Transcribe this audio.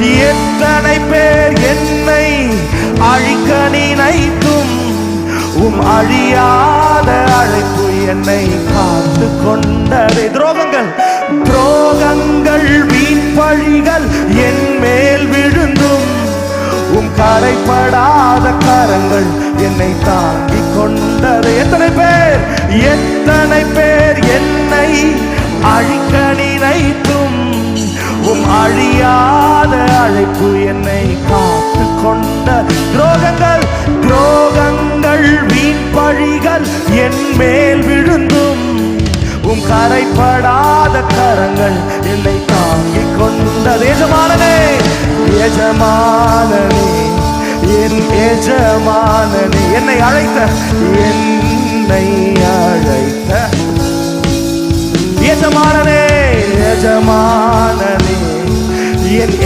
எத்தனை பேர் என்னை அழிக்க நினைத்தும் அழியாத அழைப்பு என்னை காத்து கொண்டதே. துரோகங்கள் வீண் பழிகள் என் மேல் விழுந்தும் கரைப்படாத கரங்கள் என்னை தாங்கி கொண்டது. எத்தனை பேர் என்னை அழிக்க நினைத்தும் அழியாத அழைப்பு என்னை காத்து கொண்ட. துரோகங்கள் வீண் பழிகள் என் மேல் விழுந்தும் கரைப்படாத கரங்கள் என்னை தாங்கி கொண்டது. எஜமானனே எஜமானனே என் எஜமானனே, என்னை அழைத்த எஜமானனே எஜமானனே என்